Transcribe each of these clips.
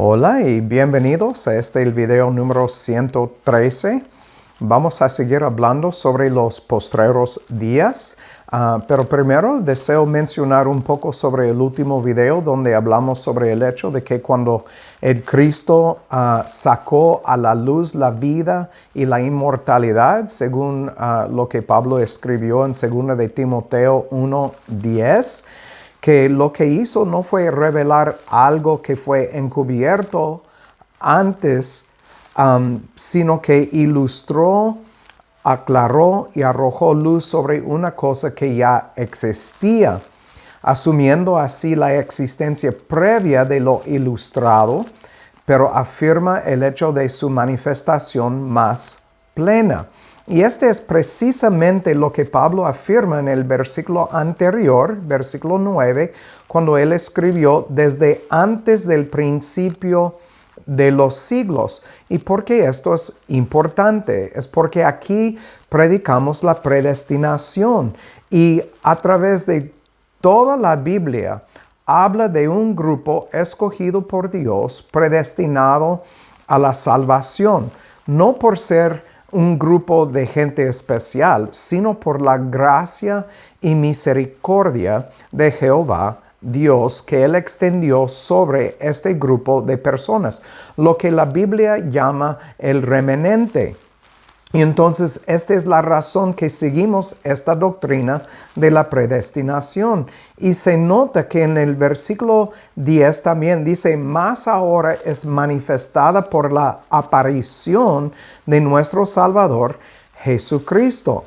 Hola y bienvenidos a el video número 113. Vamos a seguir hablando sobre los postreros días, pero primero deseo mencionar un poco sobre el último video donde hablamos sobre el hecho de que cuando el Cristo sacó a la luz la vida y la inmortalidad, según lo que Pablo escribió en 2 de Timoteo 1:10, que lo que hizo no fue revelar algo que fue encubierto antes, sino que ilustró, aclaró y arrojó luz sobre una cosa que ya existía, asumiendo así la existencia previa de lo ilustrado, pero afirma el hecho de su manifestación más plena. Y este es precisamente lo que Pablo afirma en el versículo anterior, versículo 9, cuando él escribió desde antes del principio de los siglos. ¿Y por qué esto es importante? Es porque aquí predicamos la predestinación y a través de toda la Biblia habla de un grupo escogido por Dios, predestinado a la salvación, no por ser un grupo de gente especial, sino por la gracia y misericordia de Jehová Dios que Él extendió sobre este grupo de personas, lo que la Biblia llama el remanente. Y entonces esta es la razón que seguimos esta doctrina de la predestinación. Y se nota que en el versículo 10 también dice, más ahora es manifestada por la aparición de nuestro Salvador Jesucristo.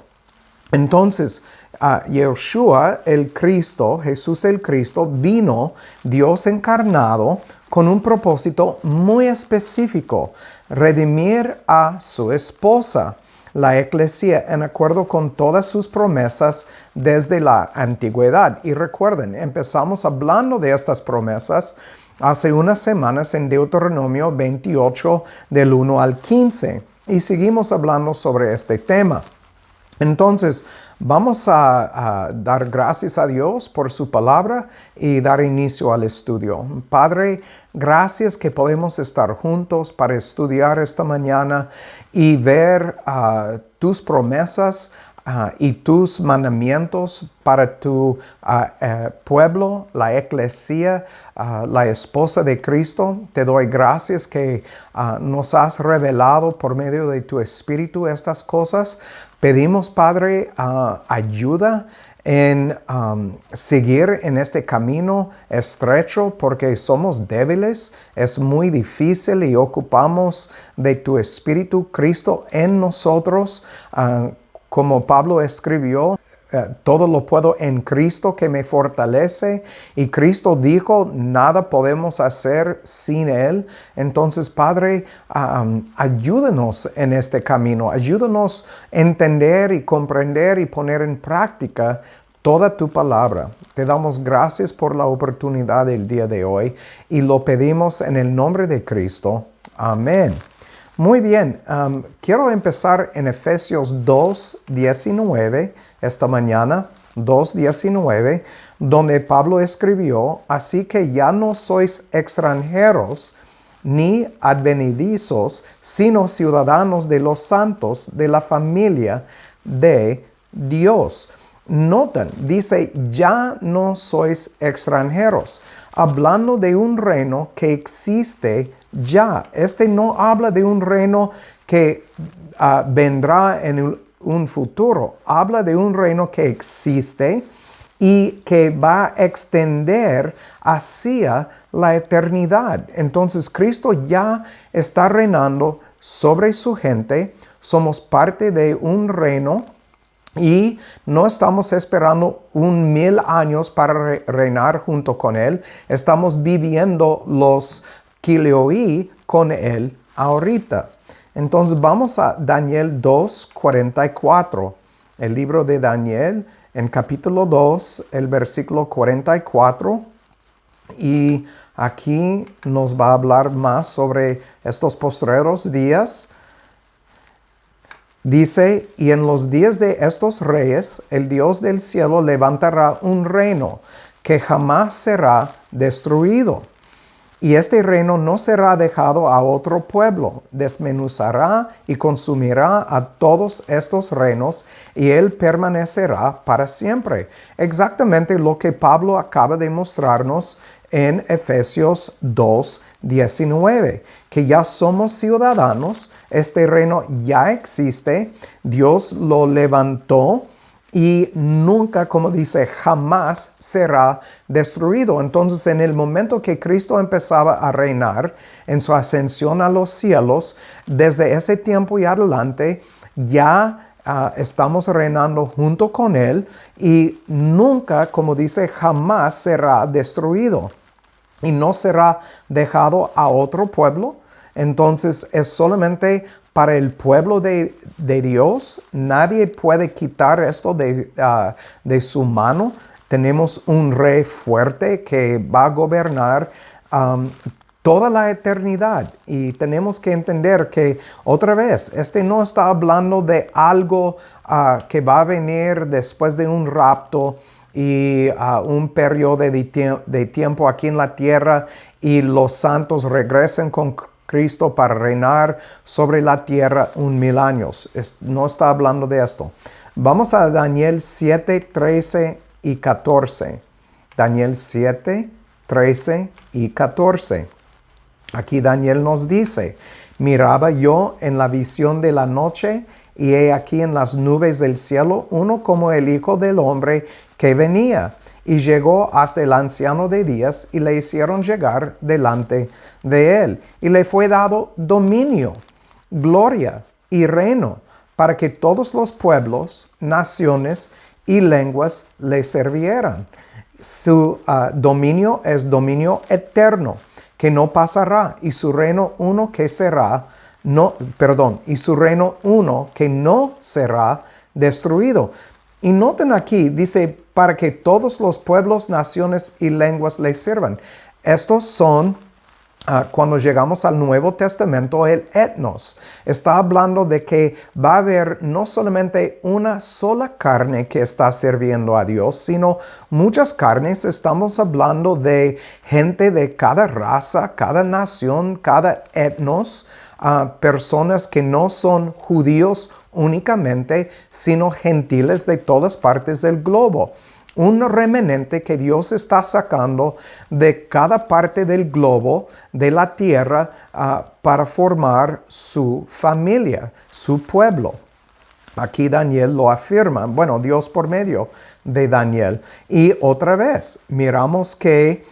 Entonces, Yeshua, el Cristo, Jesús el Cristo, vino, Dios encarnado, con un propósito muy específico: redimir a su esposa, la Iglesia, en acuerdo con todas sus promesas desde la antigüedad. Y recuerden, empezamos hablando de estas promesas hace unas semanas en Deuteronomio 28, del 1 al 15, y seguimos hablando sobre este tema. Entonces, vamos a dar gracias a Dios por su palabra y dar inicio al estudio. Padre, gracias que podemos estar juntos para estudiar esta mañana y ver tus promesas y tus mandamientos para tu pueblo, la Iglesia, la esposa de Cristo. Te doy gracias que nos has revelado por medio de tu Espíritu estas cosas. Pedimos, Padre, ayuda en seguir en este camino estrecho porque somos débiles, es muy difícil y ocupamos de tu Espíritu Cristo en nosotros. Como Pablo escribió, todo lo puedo en Cristo que me fortalece. Y Cristo dijo, nada podemos hacer sin Él. Entonces, Padre, ayúdanos en este camino. Ayúdanos a entender y comprender y poner en práctica toda tu palabra. Te damos gracias por la oportunidad del día de hoy y lo pedimos en el nombre de Cristo. Amén. Muy bien, quiero empezar en Efesios 2:19 esta mañana, 2:19, donde Pablo escribió, así que ya no sois extranjeros ni advenedizos, sino ciudadanos de los santos, de la familia de Dios. Noten, dice, ya no sois extranjeros, hablando de un reino que existe ya. Este no habla de un reino que vendrá en un futuro. Habla de un reino que existe y que va a extender hacia la eternidad. Entonces, Cristo ya está reinando sobre su gente. Somos parte de un reino y no estamos esperando 1000 años para reinar junto con Él. Estamos viviendo los Kilioi con Él ahorita. Entonces vamos a Daniel 2:44. El libro de Daniel en capítulo 2, el versículo 44. Y aquí nos va a hablar más sobre estos postreros días. Dice, y en los días de estos reyes, el Dios del cielo levantará un reino que jamás será destruido. Y este reino no será dejado a otro pueblo. Desmenuzará y consumirá a todos estos reinos y él permanecerá para siempre. Exactamente lo que Pablo acaba de mostrarnos en Efesios 2:19, que ya somos ciudadanos, este reino ya existe, Dios lo levantó y nunca, como dice, jamás será destruido. Entonces, en el momento que Cristo empezaba a reinar en su ascensión a los cielos, desde ese tiempo y adelante, ya estamos reinando junto con Él y nunca, como dice, jamás será destruido y no será dejado a otro pueblo. Entonces, es solamente para el pueblo de Dios. Nadie puede quitar esto de su mano. Tenemos un rey fuerte que va a gobernar toda la eternidad. Y tenemos que entender que, otra vez, no está hablando de algo que va a venir después de un rapto y un periodo de tiempo aquí en la tierra y los santos regresen con Cristo para reinar sobre la tierra 1000 años. No está hablando de esto. Vamos a Daniel 7, 13 y 14. Daniel 7, 13 y 14. Aquí Daniel nos dice: miraba yo en la visión de la noche, y he aquí en las nubes del cielo uno como el Hijo del Hombre que venía. Y llegó hasta el anciano de días, y le hicieron llegar delante de él. Y le fue dado dominio, gloria y reino, para que todos los pueblos, naciones y lenguas le sirvieran. Su dominio es dominio eterno, que no pasará, y su reino uno que no será destruido. Y noten aquí, dice, para que todos los pueblos, naciones y lenguas le sirvan. Estos son, cuando llegamos al Nuevo Testamento, el etnos. Está hablando de que va a haber no solamente una sola carne que está sirviendo a Dios, sino muchas carnes. Estamos hablando de gente de cada raza, cada nación, cada etnos, personas que no son judíos únicamente, sino gentiles de todas partes del globo. Un remanente que Dios está sacando de cada parte del globo, de la tierra, para formar su familia, su pueblo. Aquí Daniel lo afirma. Bueno, Dios por medio de Daniel. Y otra vez, miramos que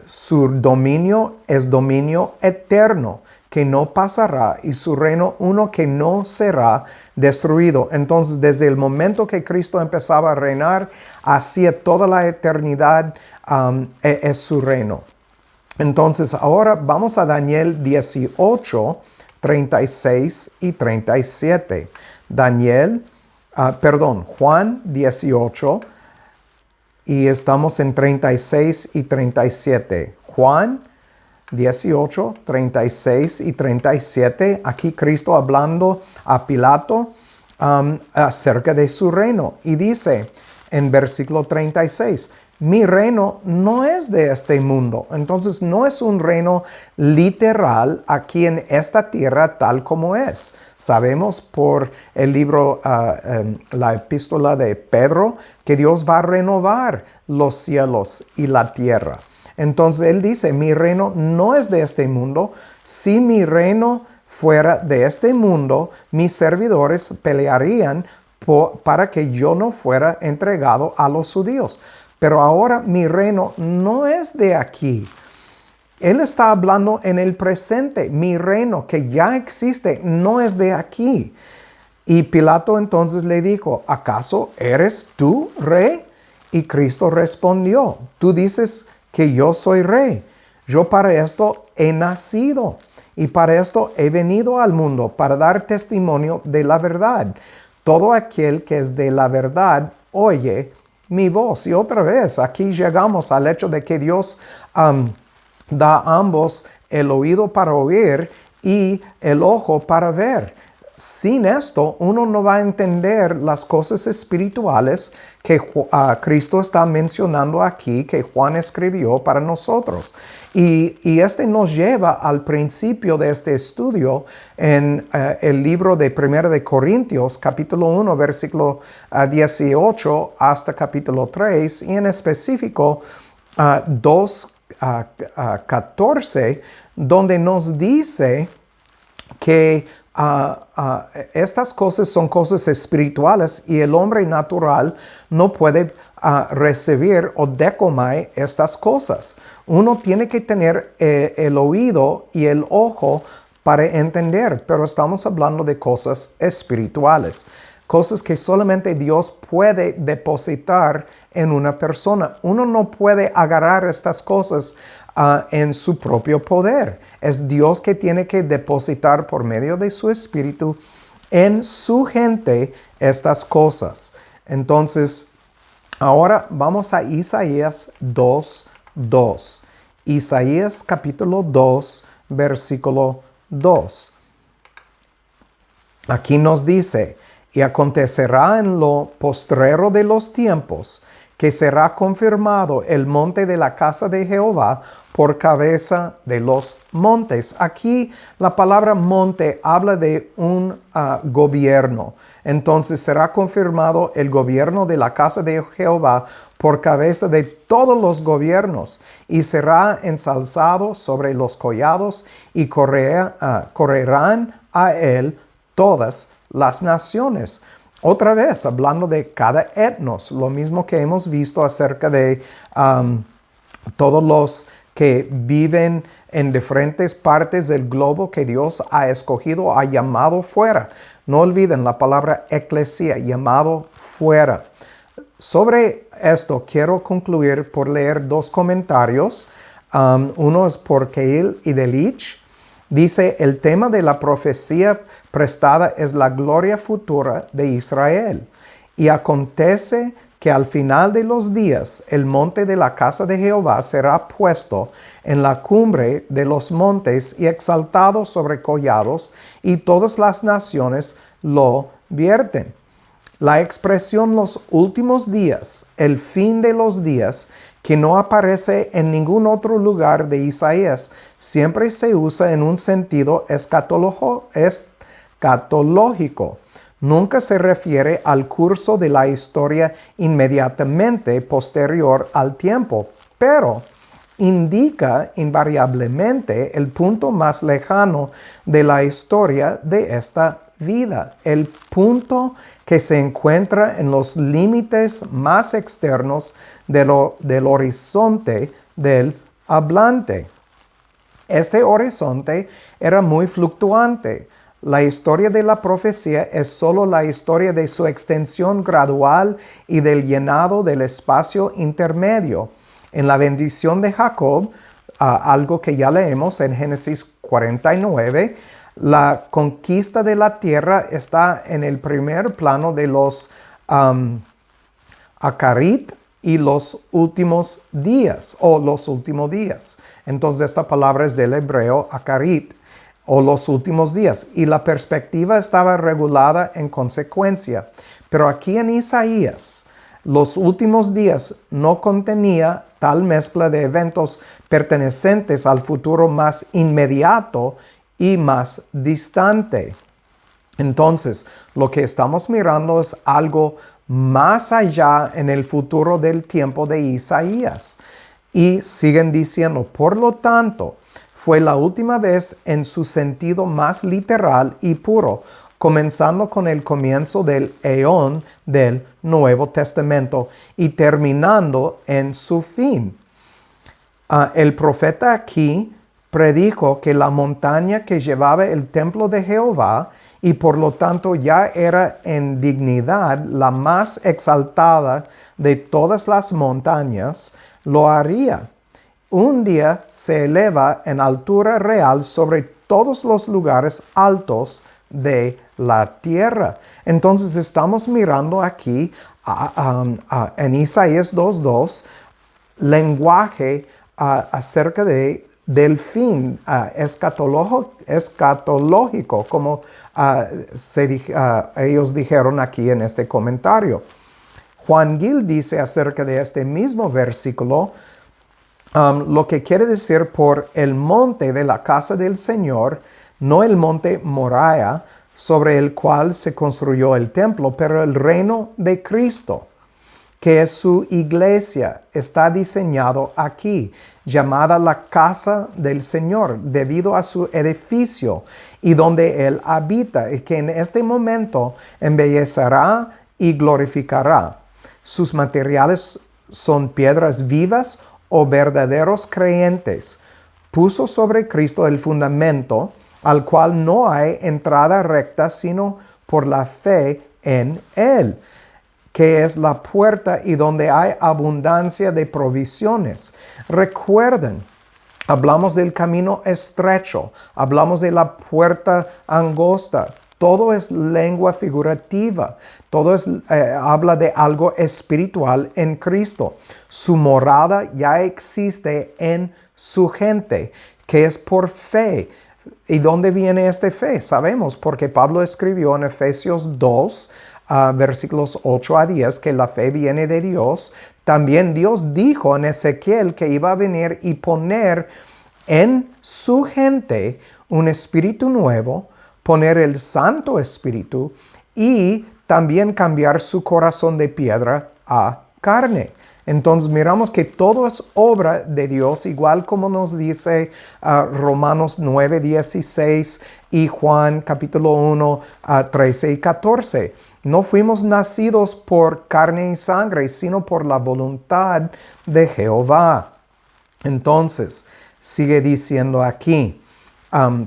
su dominio es dominio eterno, que no pasará, y su reino uno que no será destruido. Entonces, desde el momento que Cristo empezaba a reinar, hacia toda la eternidad, es su reino. Entonces, ahora vamos a Daniel 18, 36 y 37. Juan 18, y estamos en 36 y 37. Juan 18, 36 y 37. Aquí Cristo hablando a Pilato acerca de su reino. Y dice en versículo 36, mi reino no es de este mundo. Entonces no es un reino literal aquí en esta tierra tal como es. Sabemos por el libro, la epístola de Pedro, que Dios va a renovar los cielos y la tierra. Entonces él dice, mi reino no es de este mundo. Si mi reino fuera de este mundo, mis servidores pelearían para que yo no fuera entregado a los judíos. Pero ahora mi reino no es de aquí. Él está hablando en el presente. Mi reino que ya existe no es de aquí. Y Pilato entonces le dijo, ¿acaso eres tú rey? Y Cristo respondió, tú dices que yo soy rey. Yo para esto he nacido y para esto he venido al mundo, para dar testimonio de la verdad. Todo aquel que es de la verdad oye mi voz. Y otra vez, aquí llegamos al hecho de que Dios da a ambos el oído para oír y el ojo para ver. sin esto, uno no va a entender las cosas espirituales que Cristo está mencionando aquí, que Juan escribió para nosotros. Y este nos lleva al principio de este estudio en el libro de 1 de Corintios, capítulo 1, versículo 18 hasta capítulo 3, y en específico 2, 14, donde nos dice que estas cosas son cosas espirituales y el hombre natural no puede recibir o decomer estas cosas. Uno tiene que tener el oído y el ojo para entender, pero estamos hablando de cosas espirituales. Cosas que solamente Dios puede depositar en una persona. Uno no puede agarrar estas cosas en su propio poder. Es Dios que tiene que depositar por medio de su Espíritu en su gente estas cosas. Entonces, ahora vamos a Isaías 2:2. Isaías capítulo 2, versículo 2. Aquí nos dice: y acontecerá en lo postrero de los tiempos, que será confirmado el monte de la casa de Jehová por cabeza de los montes. Aquí la palabra monte habla de un gobierno. Entonces será confirmado el gobierno de la casa de Jehová por cabeza de todos los gobiernos, y será ensalzado sobre los collados, y correrán a él todas las naciones. Otra vez, hablando de cada etnos, lo mismo que hemos visto acerca de todos los que viven en diferentes partes del globo que Dios ha escogido, ha llamado fuera. No olviden la palabra eclesia, llamado fuera. Sobre esto quiero concluir por leer dos comentarios. Uno es por Keil y Delich. Dice: el tema de la profecía prestada es la gloria futura de Israel. Y acontece que al final de los días el monte de la casa de Jehová será puesto en la cumbre de los montes y exaltado sobre collados, y todas las naciones lo vierten. La expresión los últimos días, el fin de los días, que no aparece en ningún otro lugar de Isaías, siempre se usa en un sentido escatológico. Nunca se refiere al curso de la historia inmediatamente posterior al tiempo, pero indica invariablemente el punto más lejano de la historia de esta vida, el punto que se encuentra en los límites más externos del horizonte del hablante. Este horizonte era muy fluctuante. La historia de la profecía es solo la historia de su extensión gradual y del llenado del espacio intermedio. En la bendición de Jacob, algo que ya leemos en Génesis 49, la conquista de la tierra está en el primer plano de los Acarit y los últimos días, o los últimos días. Entonces esta palabra es del hebreo Acarit, o los últimos días, y la perspectiva estaba regulada en consecuencia. Pero aquí en Isaías, los últimos días no contenía tal mezcla de eventos pertenecientes al futuro más inmediato y más distante. Entonces, lo que estamos mirando es algo más allá en el futuro del tiempo de Isaías. Y siguen diciendo: por lo tanto, fue la última vez en su sentido más literal y puro, comenzando con el comienzo del eón del Nuevo Testamento y terminando en su fin. El profeta aquí predijo que la montaña que llevaba el templo de Jehová, y por lo tanto ya era en dignidad la más exaltada de todas las montañas, lo haría. Un día se eleva en altura real sobre todos los lugares altos de la tierra. Entonces estamos mirando aquí en Isaías 2:2 lenguaje acerca del fin escatológico, como ellos dijeron aquí en este comentario. Juan Gil dice acerca de este mismo versículo, lo que quiere decir por el monte de la casa del Señor, no el monte Moriah, sobre el cual se construyó el templo, pero el reino de Cristo, que es su iglesia, está diseñado aquí, llamada la casa del Señor, debido a su edificio y donde Él habita, y que en este momento embellecerá y glorificará. Sus materiales son piedras vivas o verdaderos creyentes. Puso sobre Cristo el fundamento, al cual no hay entrada recta sino por la fe en Él, que es la puerta y donde hay abundancia de provisiones. Recuerden, hablamos del camino estrecho, hablamos de la puerta angosta. Todo es lengua figurativa, todo habla de algo espiritual en Cristo. Su morada ya existe en su gente, que es por fe. ¿Y dónde viene esta fe? Sabemos, porque Pablo escribió en Efesios 2, versículos 8 a 10, que la fe viene de Dios. También Dios dijo en Ezequiel que iba a venir y poner en su gente un espíritu nuevo, poner el Santo Espíritu y también cambiar su corazón de piedra a carne. Entonces miramos que todo es obra de Dios, igual como nos dice Romanos 9, 16 y Juan capítulo 1, 13 y 14. No fuimos nacidos por carne y sangre, sino por la voluntad de Jehová. Entonces, sigue diciendo aquí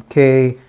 que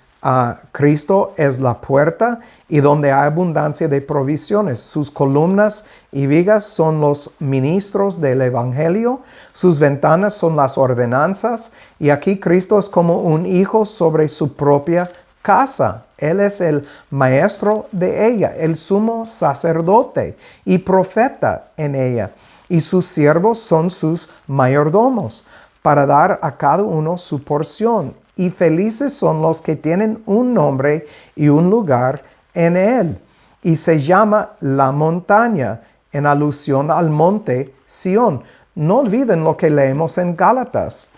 Cristo es la puerta y donde hay abundancia de provisiones. Sus columnas y vigas son los ministros del Evangelio. Sus ventanas son las ordenanzas. Y aquí Cristo es como un hijo sobre su propia casa. Él es el maestro de ella, el sumo sacerdote y profeta en ella. Y sus siervos son sus mayordomos, para dar a cada uno su porción. Y felices son los que tienen un nombre y un lugar en él. Y se llama la montaña, en alusión al monte Sión. No olviden lo que leemos en Gálatas.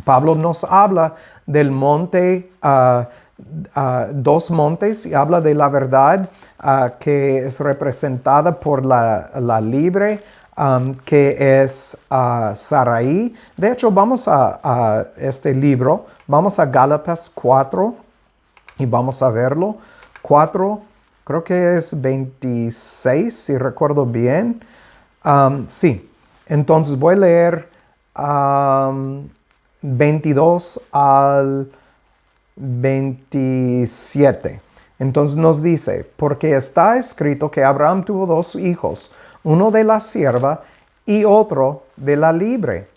Pablo nos habla del monte, dos montes, y habla de la verdad que es representada por la libre, que es Sarai. De hecho, vamos a este libro, vamos a Gálatas 4 y vamos a verlo. 4, creo que es 26, si recuerdo bien. Sí, entonces voy a leer 22 al 27. Entonces nos dice, porque está escrito que Abraham tuvo dos hijos, uno de la sierva y otro de la libre.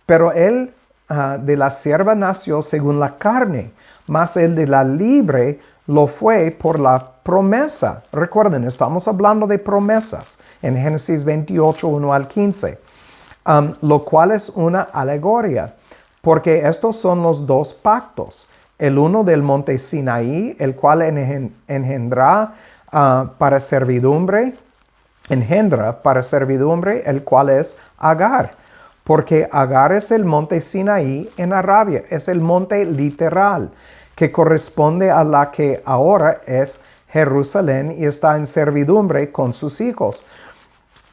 Pero él de la sierva nació según la carne, mas el de la libre lo fue por la promesa. Recuerden, estamos hablando de promesas en Génesis 28, 1 al 15, lo cual es una alegoría, porque estos son los dos pactos. El uno del monte Sinaí, el cual engendra para servidumbre, el cual es Agar. Porque Agar es el monte Sinaí en Arabia, es el monte literal, que corresponde a la que ahora es Jerusalén y está en servidumbre con sus hijos.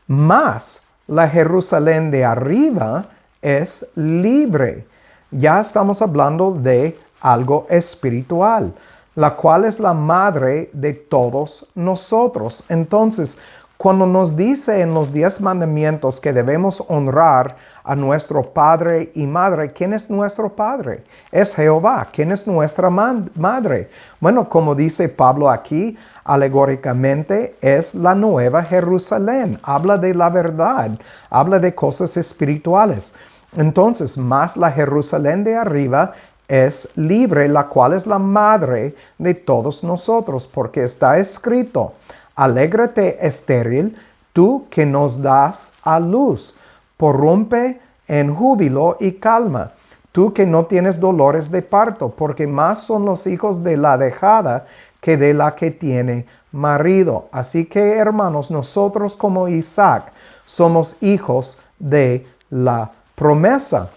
Mas la Jerusalén de arriba es libre. Ya estamos hablando de algo espiritual, la cual es la madre de todos nosotros. Entonces, cuando nos dice en los 10 mandamientos que debemos honrar a nuestro padre y madre, ¿quién es nuestro padre? Es Jehová. ¿Quién es nuestra madre? Bueno, como dice Pablo aquí, alegóricamente es la nueva Jerusalén. Habla de la verdad, habla de cosas espirituales. Entonces, más la Jerusalén de arriba es libre, la cual es la madre de todos nosotros, porque está escrito, alégrate estéril, tú que nos das a luz, prorrumpe en júbilo y calma, tú que no tienes dolores de parto, porque más son los hijos de la dejada que de la que tiene marido. Así que, hermanos, nosotros como Isaac somos hijos de la promesa.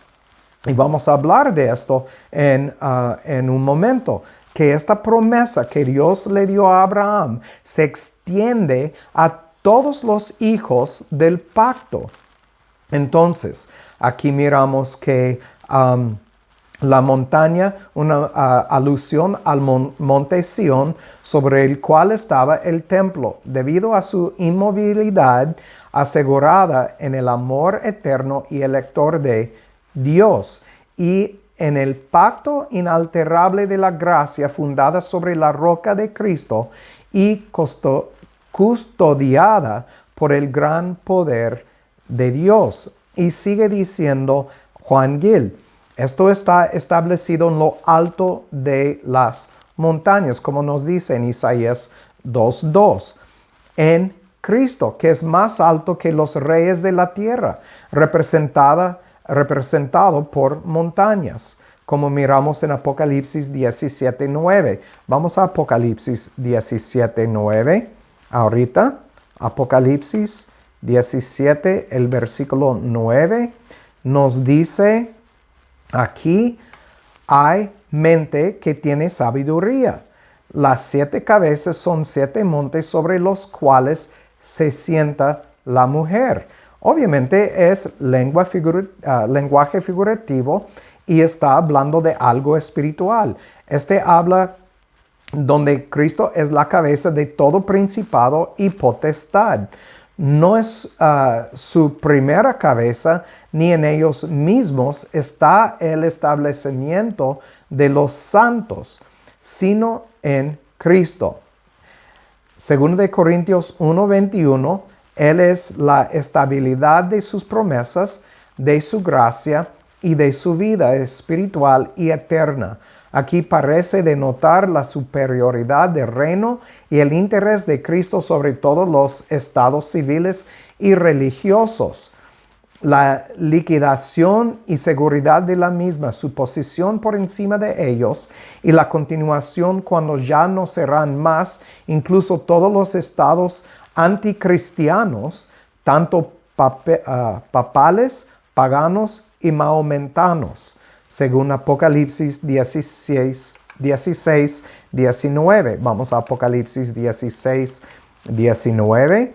Y vamos a hablar de esto en un momento, que esta promesa que Dios le dio a Abraham se extiende a todos los hijos del pacto. Entonces, aquí miramos que la montaña, una alusión al monte Sión, sobre el cual estaba el templo, debido a su inmovilidad asegurada en el amor eterno y elector de Dios, y en el pacto inalterable de la gracia fundada sobre la roca de Cristo y custodiada por el gran poder de Dios. Y sigue diciendo Juan Gil, esto está establecido en lo alto de las montañas, como nos dice en Isaías 2:2. En Cristo, que es más alto que los reyes de la tierra, representado por montañas, como miramos en Apocalipsis 17:9. Vamos a Apocalipsis 17:9. Ahorita, Apocalipsis 17, el versículo 9, nos dice, aquí hay mente que tiene sabiduría. Las 7 cabezas son 7 montes sobre los cuales se sienta la mujer. Obviamente es lenguaje figurativo y está hablando de algo espiritual. Habla donde Cristo es la cabeza de todo principado y potestad. No es su primera cabeza, ni en ellos mismos está el establecimiento de los santos, sino en Cristo. Según de Corintios 1:21, Él es la estabilidad de sus promesas, de su gracia y de su vida espiritual y eterna. Aquí parece denotar la superioridad del reino y el interés de Cristo sobre todos los estados civiles y religiosos. La liquidación y seguridad de la misma, su posición por encima de ellos y la continuación cuando ya no serán más, incluso todos los estados anticristianos, tanto papales, paganos y mahometanos, según Apocalipsis 16, 19. Vamos a Apocalipsis 16, 19.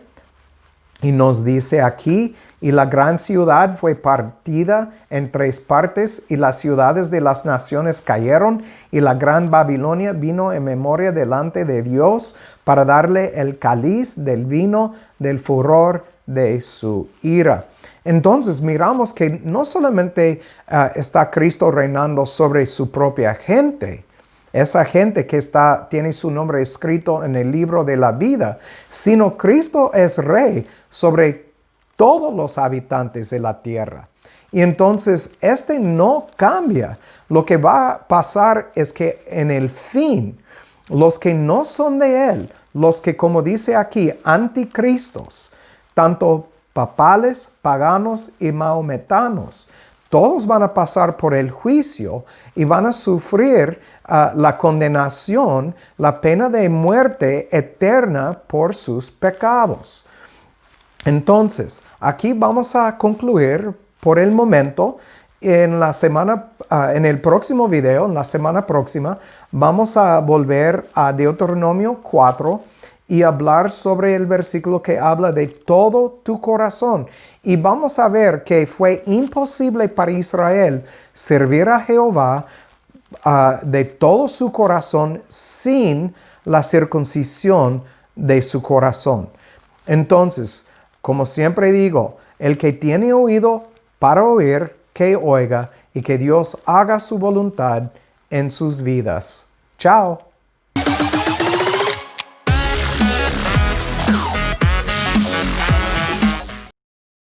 Y nos dice aquí, y la gran ciudad fue partida en 3 partes, y las ciudades de las naciones cayeron, y la gran Babilonia vino en memoria delante de Dios para darle el cáliz del vino del furor de su ira. Entonces miramos que no solamente está Cristo reinando sobre su propia gente, esa gente que tiene su nombre escrito en el libro de la vida, sino Cristo es rey sobre todos los habitantes de la tierra. Y entonces no cambia. Lo que va a pasar es que en el fin, los que no son de Él, los que, como dice aquí, anticristos, tanto papales, paganos y mahometanos, todos van a pasar por el juicio y van a sufrir la condenación, la pena de muerte eterna por sus pecados. Entonces, aquí vamos a concluir por el momento. En el próximo video, en la semana próxima, vamos a volver a Deuteronomio 4 y hablar sobre el versículo que habla de todo tu corazón. Y vamos a ver que fue imposible para Israel servir a Jehová de todo su corazón sin la circuncisión de su corazón. Entonces, como siempre digo, el que tiene oído para oír, que oiga, y que Dios haga su voluntad en sus vidas. Chao.